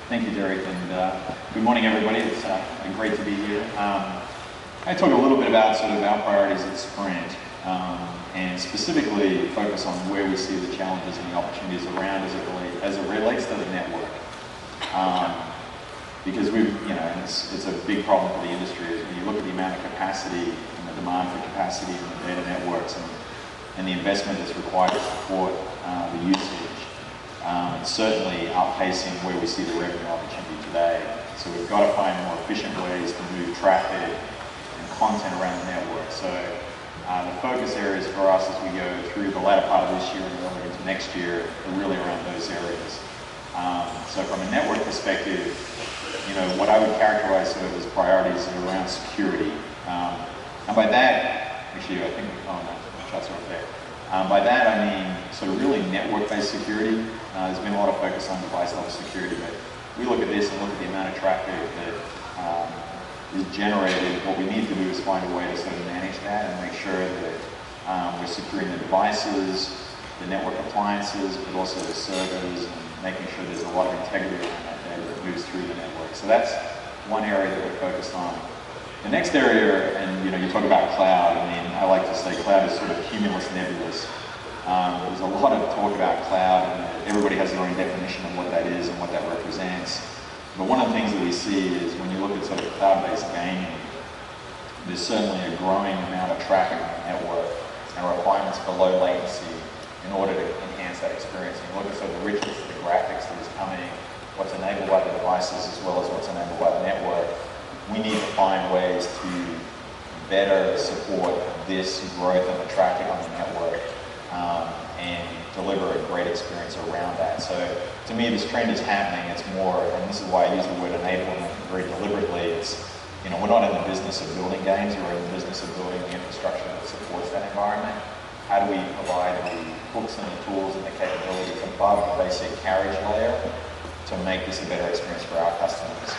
Thank you, Derek, and good morning, everybody. It's been great to be here. I talk a little bit about sort of our priorities at Sprint, and specifically focus on where we see the challenges and the opportunities around as it relates to the network. Because it's a big problem for the industry. Is when you look at the amount of capacity and the demand for capacity in the data networks and the investment that's required to support the usage. It's certainly outpacing where we see the revenue opportunity today. So we've got to find more efficient ways to move traffic and content around the network. So the focus areas for us as we go through the latter part of this year and early into next year are really around those areas. So from a network perspective, what I would characterize sort of as priorities are around security. And by that, actually, I think the shots are up there. By that I mean sort of really network-based security. There's been a lot of focus on device-level security, but we look at this and look at the amount of traffic that is generated. What we need to do is find a way to sort of manage that and make sure that we're securing the devices, the network appliances, but also the servers, and making sure there's a lot of integrity around that data that moves through the network. So that's one area that we're focused on. The next area, and you talk about cloud, I like to say cloud is sort of cumulus nebulous. There's a lot of talk about cloud, and everybody has their own definition of what that is and what that represents. But one of the things that we see is when you look at sort of cloud-based gaming, there's certainly a growing amount of traffic on the network and requirements for low latency in order to enhance that experience. And you look at sort of the richness of the graphics that is coming, what's enabled by the devices as well as what's enabled by the network. We need to find ways to better support this growth in the traffic on the network and deliver a great experience around that. So to me, this trend is happening. It's more, and this is why I use the word enablement very deliberately. It's, we're not in the business of building games. We're in the business of building the infrastructure that supports that environment. How do we provide the hooks and the tools and the capabilities above the basic carriage layer to make this a better experience for our customers?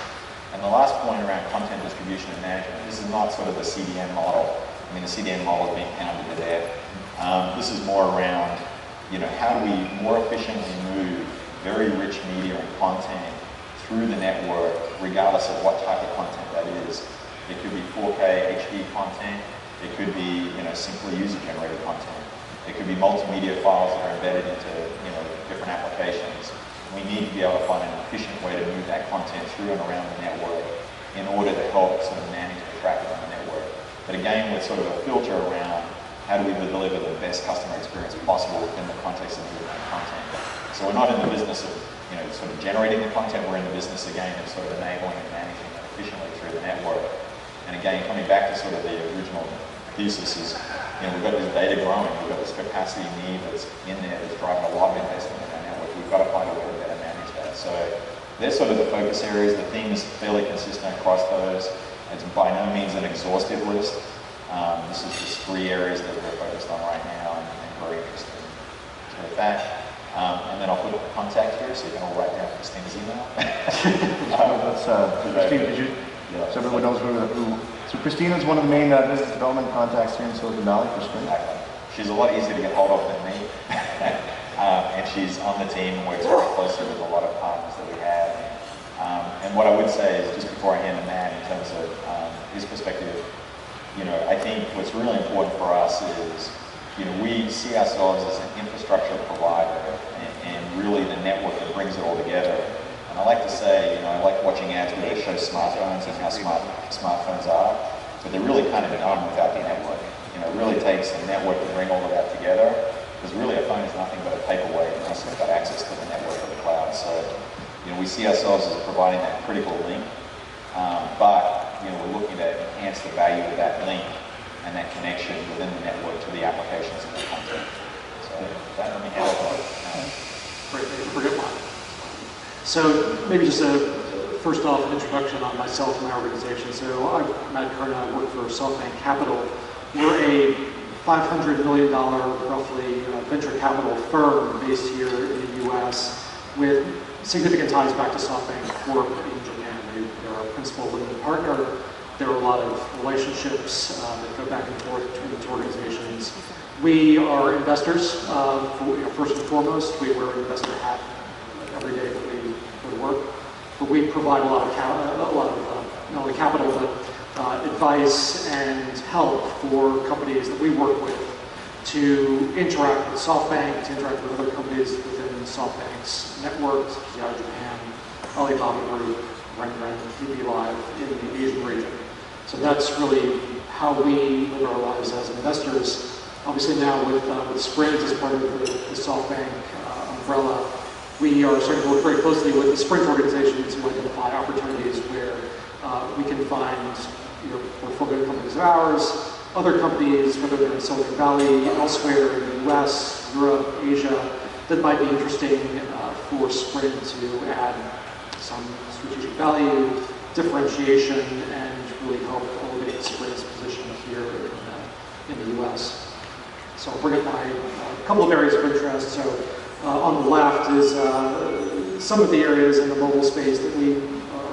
And the last point around content distribution and management, this is not sort of the CDN model. The CDN model is being pounded to death. This is more around, how do we more efficiently move very rich media and content through the network, regardless of what type of content that is. It could be 4K HD content. It could be, simply user-generated content. It could be multimedia files that are embedded into, different applications. We need to be able to find an efficient way to move that content through and around the network in order to help sort of manage the traffic on the network. But again, with sort of a filter around how do we deliver the best customer experience possible within the context of moving that content. So we're not in the business of, sort of generating the content. We're in the business again of sort of enabling and managing it efficiently through the network. And again, coming back to sort of the original thesis is, we've got this data growing. We've got this capacity need that's in there that's driving a lot of investment in our network. We've got to find a way to better manage that. So they're sort of the focus areas. The theme is fairly consistent across those. It's by no means an exhaustive list. This is just 3 areas that we're focused on right now and very interested in. So with that, and then I'll put a contact here so you can all write down Christina's email. Christine, did you? Yeah. So everyone knows who. So Christina's one of the main business development contacts here in Silicon Valley for Sprint. Exactly. She's a lot easier to get hold of than me. And she's on the team and works very closely with a lot of partners that we have. And what I would say is, just before I hand to Matt, in terms of his perspective, I think what's really important for us is, we see ourselves as an infrastructure provider and really the network that brings it all together. And I like to say, I like watching ads where they show smartphones and how smart smartphones are, but they're really kind of done without the network. It really takes a network to bring all of that together, because really a phone is nothing but a paperweight unless it's got access to the network or the cloud. So, we see ourselves as providing that critical link, but we're looking to enhance the value of that link and that connection within the network to the applications and the content. So that, let me hand it over. Great, for good one. So maybe just first off, an introduction on myself and my organization. So I'm Matt Kerton. I work for Softbank Capital. We're a $500 million, roughly, venture capital firm based here in the U.S. with significant ties back to SoftBank Corp in Japan. They're our principal limited partner. There are a lot of relationships that go back and forth between the two organizations. We are investors, first and foremost. We wear an investor hat every day that we go to work. but we provide a lot of not only capital, but advice and help for companies that we work with to interact with Softbank, to interact with other companies within Softbank's network, such as out of Japan, Alibaba Group, Renren, DB Live in the Asian region. So that's really how we live our lives as investors. Obviously now with Sprint as part of the Softbank umbrella, we are starting to work very closely with the Sprint organization to identify opportunities where we can find portfolio companies of ours, other companies, whether they're in Silicon Valley, elsewhere in the US, Europe, Asia, that might be interesting for Sprint to add some strategic value, differentiation, and really help elevate Sprint's position here in the US. So I'll bring up my couple of areas of interest. So on the left is some of the areas in the mobile space that we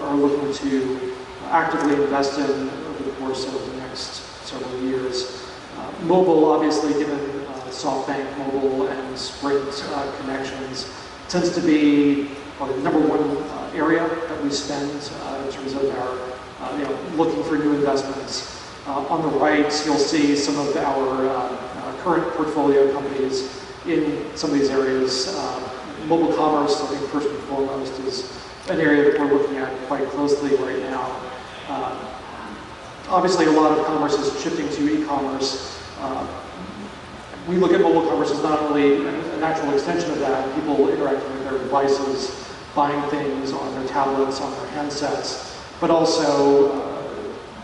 are looking to actively invest in over the course of the next several years. Mobile, obviously, given SoftBank Mobile and Sprint connections, tends to be our number one area that we spend in terms of our looking for new investments. On the right, you'll see some of our current portfolio companies in some of these areas. Mobile commerce, I think first and foremost, is an area that we're looking at quite closely right now. Obviously, a lot of commerce is shifting to e-commerce. We look at mobile commerce as not only a natural extension of that, people interacting with their devices, buying things on their tablets, on their handsets, but also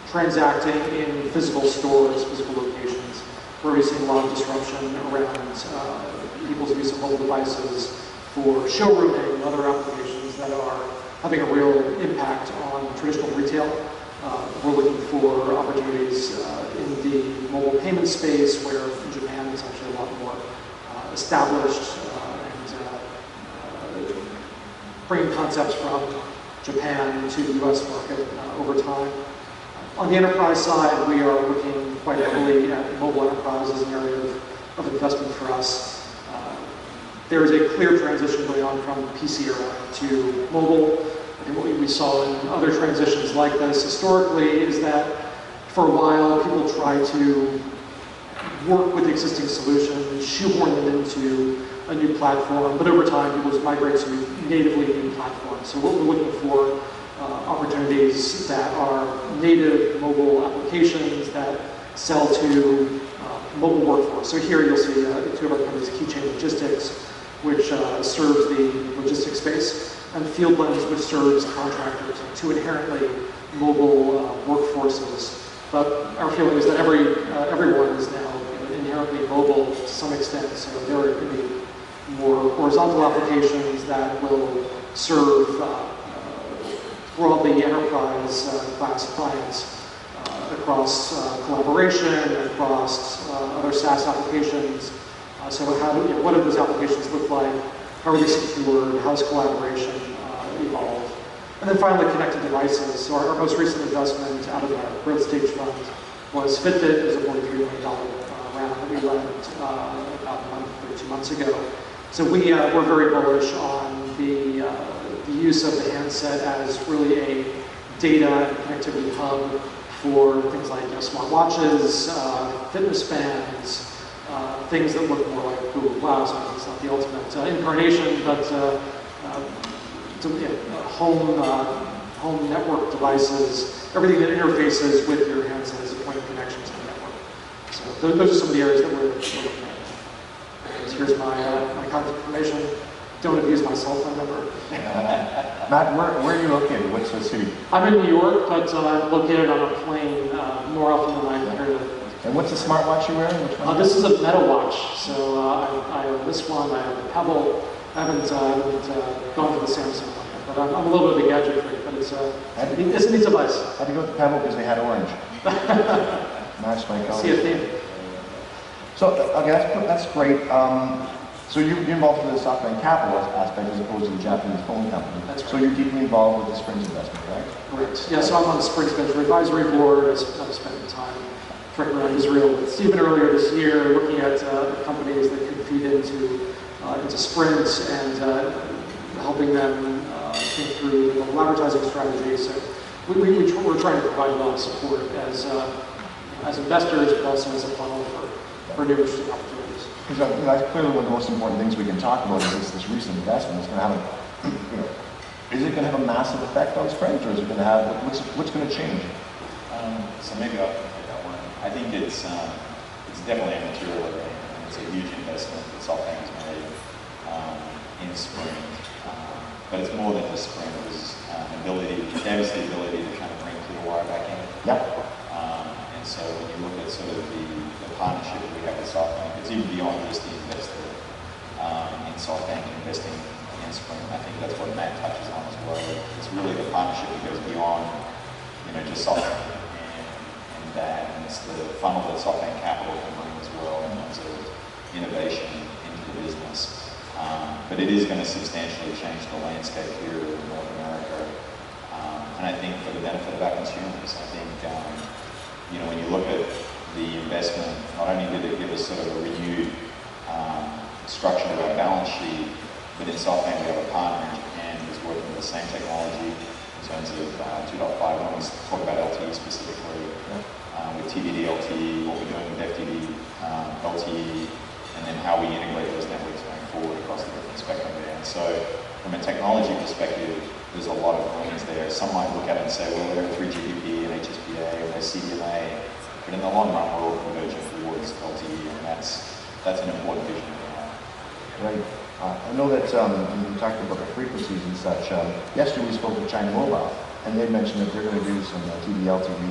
transacting in physical stores, physical locations, where we've seen a lot of disruption around people's use of mobile devices for showrooming and other applications that are having a real impact on traditional retail. We're looking for opportunities in the mobile payment space, where in Japan it's actually a lot more established, and bringing concepts from Japan to the US market over time. On the enterprise side, we are looking quite heavily at mobile enterprise as an area of investment for us. There is a clear transition going on from PC era to mobile. And what we saw in other transitions like this historically is that for a while people try to work with existing solutions, shoehorn them into a new platform, but over time people just migrate to natively new platforms. So what we're looking for opportunities that are native mobile applications that sell to mobile workforce. So here you'll see two of our companies, Keychain Logistics, which serves the logistics space, and Fieldlens, which serves contractors, two inherently mobile workforces. But our feeling is that everyone is now inherently mobile to some extent, so there can be more horizontal applications that will serve broadly enterprise class clients across collaboration, across other SaaS applications. So what do those applications look like? How are they secured? How does collaboration evolve? And then finally, connected devices. So our most recent investment out of our growth stage fund was Fitbit. It was a $43 million round that we led about a month or 2 months ago. So we're very bullish on the use of the handset as really a data and connectivity hub for things like smartwatches, fitness bands, things that look more like Google Glass. I mean, it's not the ultimate incarnation, but home network devices, everything that interfaces with your handset as a point of connection to the network. So those are some of the areas that we're looking at. So here's my contact information. Don't abuse my cell phone number. Matt, where are you located? What's the city? I'm in New York, but I'm located on a plane more often than I'm here. And what's the smartwatch you're wearing? Which one? This is a Meta watch. So I own this one. I have the Pebble. I haven't gone for the Samsung one yet, but I'm a little bit of a gadget freak. But it's a neat device. I had to go with the Pebble because they had orange. Matched my color. See a theme. So okay, that's great. So you're involved in the Softbank capital aspect as opposed to the Japanese phone company. That's right. So you're deeply involved with the Sprint investment, right? Correct. Yeah, so I'm on the Sprint Venture Advisory Board. I've spent time tracking around Israel with Stephen earlier this year, looking at companies that could feed into Sprint and helping them think through the local advertising strategy. So we're trying to provide a lot of support as investors, but also as a funnel for new interesting opportunities. Because that's clearly one of the most important things we can talk about is this recent investment. It's going to have is it going to have a massive effect on spreads, or is it going to have, what's going to change? So maybe I'll take that one. I think it's definitely a material event. It's a huge investment that Softbank has made in Sprint. But it's more than just Sprint. It was gave us the ability to kind of bring Clearwire back in. Yep. And so when you look at sort of the partnership that we have with Softbank, it's even beyond just the investor in Softbank investing in Sprint. I think that's what Matt touches on as well. It's really the partnership that goes beyond, just Softbank and that, and it's the funnel that Softbank Capital can bring as well in terms of innovation into the business. But it is going to substantially change the landscape here in North America. And I think for the benefit of our consumers, I think, when you look at the investment, not only did it give us sort of a renewed structure to our balance sheet, but in SoftBank we have a partner in Japan who's working with the same technology in terms of 2.5. When we talk about LTE specifically, with TDD LTE, what we're doing with FDD LTE, and then how we integrate those networks going forward across the different spectrum bands. So from a technology perspective, there's a lot of learnings there. Some might look at it and say, well, we're 3GPP and HSPA and there's CDMA, but in the long run, we're all converging towards LTE, and that's an important vision that we have. Right. I know that you talked about the frequencies and such. Yesterday we spoke with China Mobile, and they mentioned that they're going to do some TV LTE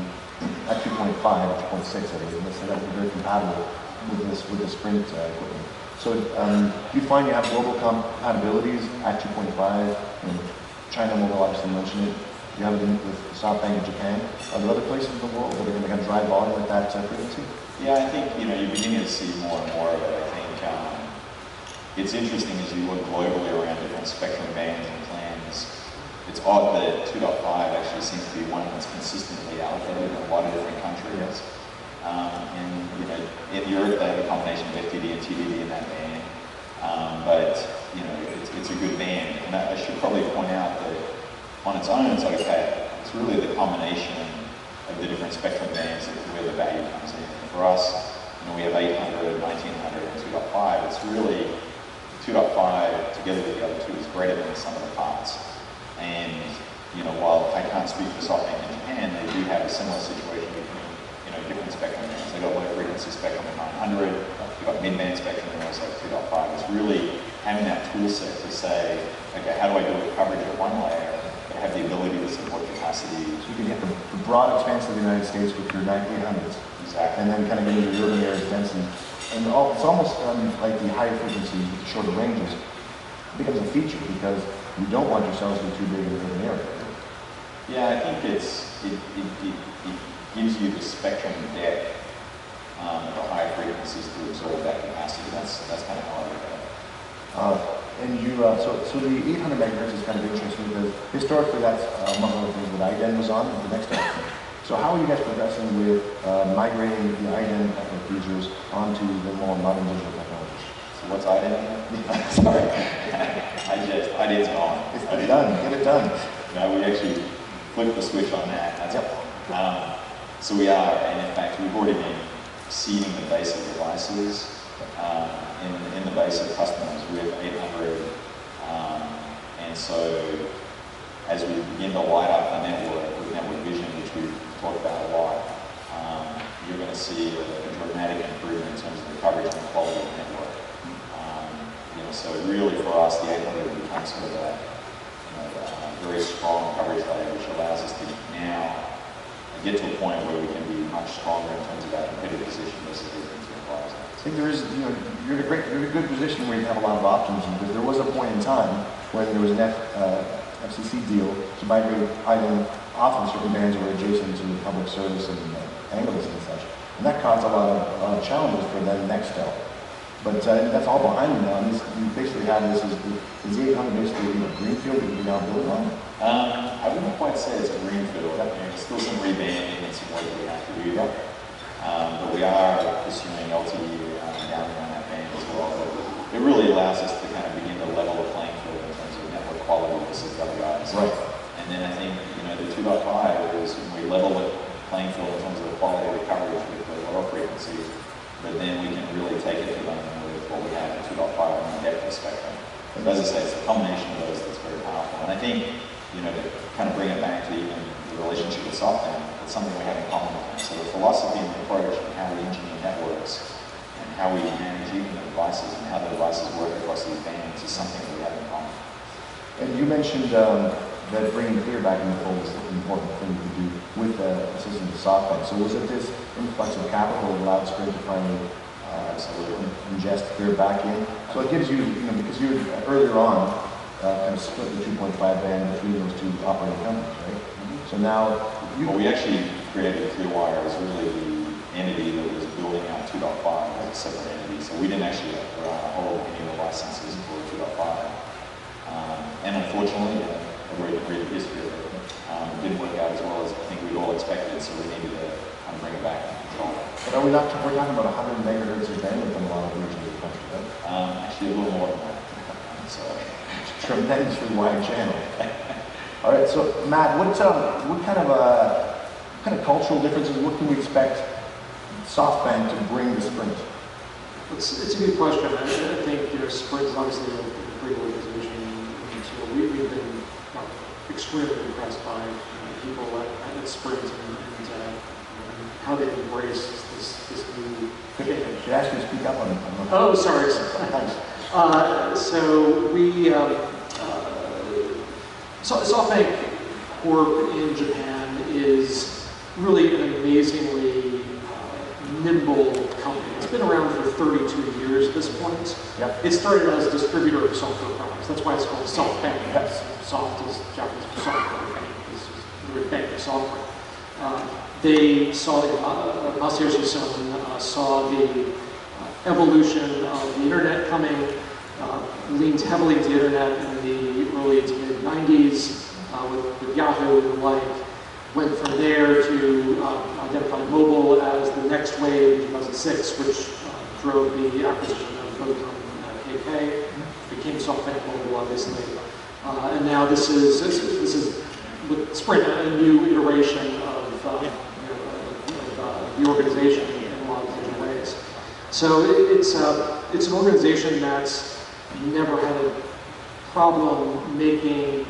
at 2.5 or 2.6, I believe, and so that would be very compatible with the Sprint equipment. So do you find you have global compatibilities at 2.5? China Mobile obviously mentioned it. You have it with Softbank in Japan. Are there other places in the world where they're going to drive volume with that frequency? Yeah, I think you're beginning to see more and more of it. I think it's interesting as you look globally around different spectrum bands and plans. It's odd that 2.5 actually seems to be one that's consistently allocated in a lot of different countries. In Europe they have a combination of FDD and TDD in that band, but it's a good band. And I should probably point out that on its own it's okay. It's really the combination of the different spectrum bands where the value comes in. For us, we have 800, 1900, and 2.5. It's really 2.5 together with the other two is greater than the sum of the parts. And while I can't speak for SoftBank in Japan, they do have a similar situation between different spectrum bands. They've got low frequency spectrum at 900, you've got mid-band spectrum and also 2.5. It's really having that tool set to say, okay, how do I build coverage at one layer, but have the ability to support capacity. So you can get the broad expanse of the United States with your 800s. Exactly. And then kind of get into the urban areas density. And it's almost like the higher frequencies with the shorter ranges becomes a feature because you don't want yourselves to be too big in the urban area. Yeah, I think it gives you the spectrum depth at the higher frequencies to absorb that capacity. That's kind of how I look at it. And so the 800 megahertz is kind of interesting because historically that's one of the things that IDEN was on, the Nextel. So how are you guys progressing with migrating the IDEN network users onto the more modern digital technologies? So what's IDEN? Sorry. IDEN's gone. It's done. Get it done. No, we actually flipped the switch on that. Yep. So we are, and in fact, we've already been seeding the base of devices in the base of customers with 800. And so as we begin to light up the network with network vision, which we've talked about a lot, you're going to see a dramatic improvement in terms of the coverage and the quality of the network. So really for us, the 800 becomes sort of a very strong coverage layer, which allows us to now get to a point where we can be much stronger in terms of our competitive position versus the enterprise. I think there is, you're in a good position where you have a lot of options because there was a point in time when there was an FCC deal to migrate IDEN off of certain bands that were adjacent to public service and angles and such. And that caused a lot of challenges for then Nextel. But that's all behind you now. And you basically have this is the 800 basically a greenfield that you can now build on? I wouldn't quite say it's a greenfield. There's still some rebanding and some work that we have to do. But we are pursuing LTE down around that band as well. But it really allows us to kind of begin to level the playing field in terms of network quality focus of the other guys. Right. And then I think, you know, the 2.5 is when we level the playing field in terms of the quality of the coverage with the lower frequency, but then we can really take it to them with what we have in 2.5 on the depth of the spectrum. But as I say, it's a combination of those that's very powerful. And I think, you know, to kind of bring it back to even the relationship with Softbank, it's something we have in common with them. So the philosophy and the approach and how we engineer networks and how we manage even the devices and how the devices work across these bands is something that we have in common. And you mentioned that bringing clear back in the fold is an important thing to do with the system of Softbank. So was it this influx of capital that allowed Sprint to finally ingest clear back in? So it gives you, you know, because you earlier on kind of split the 2.5 band between those two operating companies, right? So now well, we actually created Clearwire as really the entity that was building out 2.5 as a separate entity. So we didn't actually hold any of the licenses for 2.5. And unfortunately, read the history of it, it didn't work out as well as I think we'd all expected, so we needed to kind of bring it back and control it. But are we not, we're talking about 100 megahertz of bandwidth in a lot of regions of the country, right? Actually, a little more than that. So, tremendously wide channel. All right, so Matt, what kind of cultural differences, what can we expect Softbank to bring to Sprint? It's a good question. I think, you know, Sprint is obviously a great organization. So we've been extremely impressed by people at Sprint and how they embrace this new thing. Should I ask you to speak up on it? Oh, sorry. Thanks. So we, Softbank Corp in Japan is really an amazingly nimble company. It's been around for 32 years at this point. Yep. It started as a distributor of software products. That's why it's called Softbank. Yes. Soft is Japanese for software. Bank is bank of software. They saw, Masayoshi Son saw the evolution of the internet coming, leaned heavily into the internet in the early to mid 90s with Yahoo and the like. Went from there to identify mobile as the next wave in 2006, which drove the acquisition of Vodafone KK, became Softbank Mobile, obviously. And now this is with Sprint, a new iteration of the organization in a lot of different ways. So it's an organization that's never had a problem making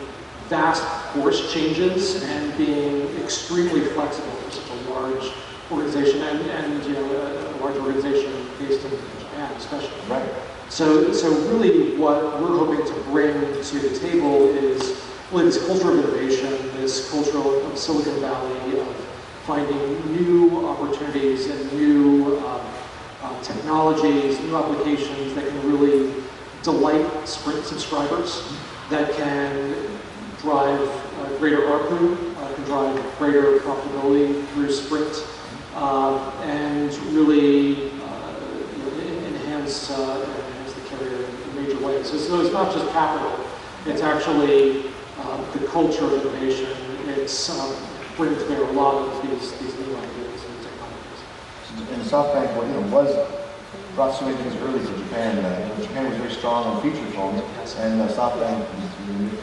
vast course changes and being extremely flexible for such a large organization and you know a large organization based in Japan, especially. Right. So really, what we're hoping to bring to the table is really this culture of innovation, this culture of Silicon Valley, of finding new opportunities and new technologies, new applications that can really delight Sprint subscribers, that can drive greater ARPU, can drive greater profitability through Sprint, and really enhance the carrier in major ways. So it's not just capital, it's actually the culture of innovation. It's bringing together a lot of these new ideas and technologies. And SoftBank, brought so many things early to Japan. Japan was very strong on feature phones, and SoftBank was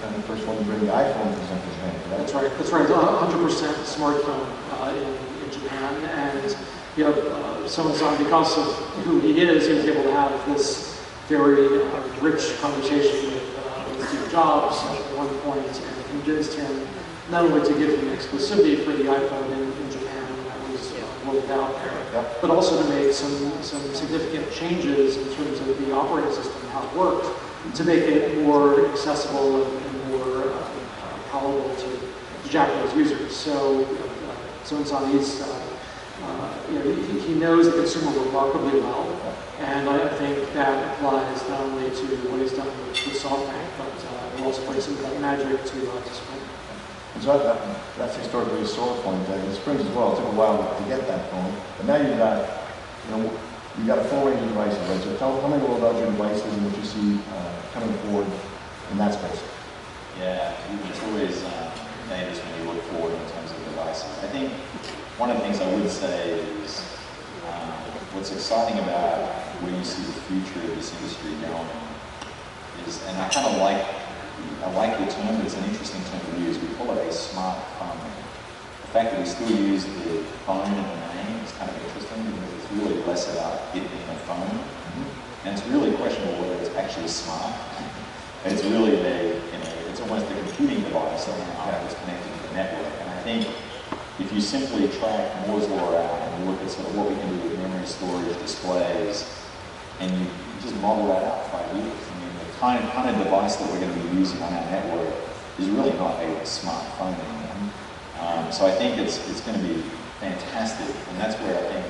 kind of the first one to bring the iPhone to Japan. That's right. That's right. 100% smartphone in Japan, and you know, Son, because of who he is, he was able to have this very rich conversation with Steve Jobs at one point, and convinced him not only to give him exclusivity for the iPhone in Japan that was rolled out there, yep, but also to make some significant changes in terms of the operating system, how it worked, to make it more accessible and more palatable to Japanese users. So, Son, he knows the consumer remarkably well, and I think that applies not only to what he's done with SoftBank, but will also bring some of that magic to Sprint. And so that's historically a sore point. In Sprint as well, it took a while to get that phone, but now you've got a full range of devices, right? So tell me a little about your devices and what you see coming forward in that space. Yeah, it's always dangerous when you look forward in terms of devices. I think one of the things I would say is what's exciting about where you see the future of this industry going is, and I kind of like I like the term, but it's an interesting term to use. We call it a smartphone. The fact that we still use the phone in the name is kind of interesting because it's really less about it being a phone. And it's really questionable whether it's actually smart. It's really it's almost a computing device somehow that's connected to the network. And I think if you simply track Moore's law out and you look at sort of what we can do with memory storage, displays, and you just model that out 5 years, I mean, the kind of device that we're going to be using on our network is really not a smartphone anymore. So I think it's going to be fantastic, and that's where I think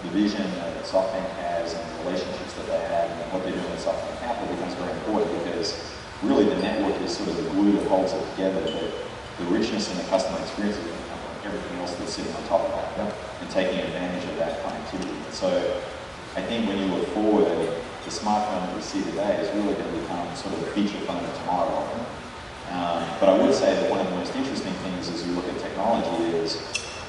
the vision that Softbank has and the relationships that they have and what they're doing with Softbank Capital becomes very important because really the network is sort of the glue that holds it together, but the richness in the customer experience is going to come from everything else that's sitting on top of that and taking advantage of that connectivity. And so I think when you look forward, the smartphone that we see today is really going to become sort of the feature phone of tomorrow. But I would say that one of the most interesting things as you look at technology is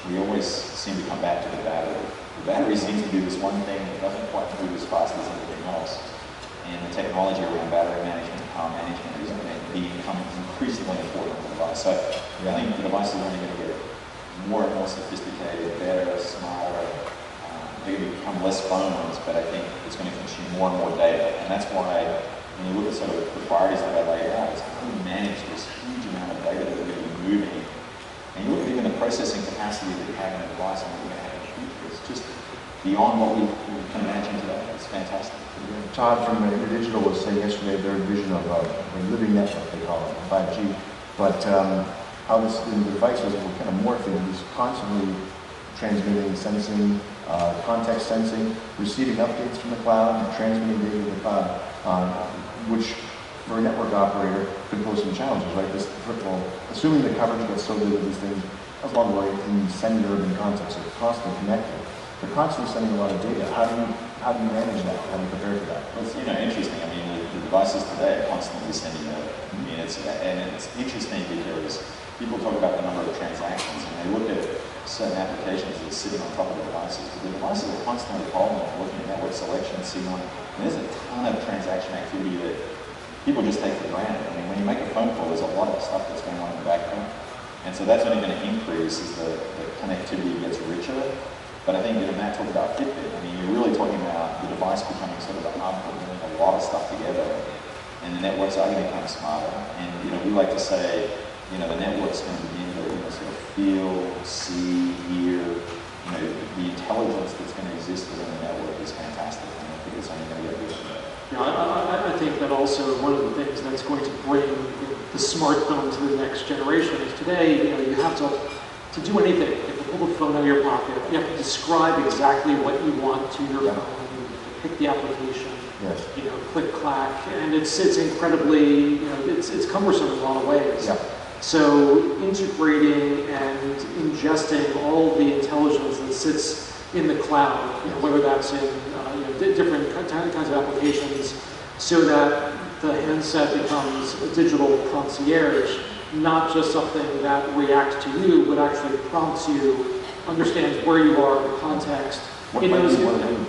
we always seem to come back to the battery. The battery seems to do this one thing that doesn't quite move as fast as anything else. And the technology around battery management, power management is going to become increasingly important in the device. So I think the device is only going to get more and more sophisticated, better, smaller. They're going to become less phones, but I think it's going to consume more and more data. And that's why when you look at sort of the priorities that I laid out, it's how do we manage this huge amount of data that we're going to be moving. And you look at even the processing capacity that you have in a device and what you're going to have in the future. It's just beyond what we can imagine today. It's fantastic. Todd from Digital was saying yesterday their vision of a living network, they call it, 5G, but how the devices will kind of morph into this constantly transmitting, sensing, context sensing, receiving updates from the cloud, and transmitting data to the cloud, which for a network operator could pose some challenges, right? This, first of all, assuming the coverage gets so good that these things, as long as in semi-urban contexts are constantly connected, they're constantly sending a lot of data. How do you manage that? How do you prepare for that? Well, it's interesting. I mean, the devices today are constantly sending data. I mean, it's interesting because people talk about the number of transactions and they look at certain applications that are sitting on top of the devices. But the devices are constantly evolving, looking at network selection, signaling. And there's a ton of transaction activity that people just take for granted. I mean, when you make a phone call, there's a lot of stuff that's going on in the background. And so that's only going to increase as the connectivity gets richer. But I think, Matt talked about Fitbit. I mean, you're really talking about the device becoming sort of the hub for doing a lot of stuff together. And the networks are going to become smarter. And, we like to say, the network's going to begin to sort of feel, see, hear. The intelligence that's going to exist within the network is fantastic. And I think it's only going to get better. I think that also one of the things that's going to bring the smartphone to the next generation is today, you have to do anything. You have to pull the phone out of your pocket. You have to describe exactly what you want to your phone. You pick the application. Yes. Click, clack, and it's incredibly, it's cumbersome in a lot of ways. Yeah. So integrating and ingesting all the intelligence that sits in the cloud, whether that's in different kinds of applications, so that the handset becomes a digital concierge, not just something that reacts to you, but actually prompts you, understands where you are, the context. What might you want to do?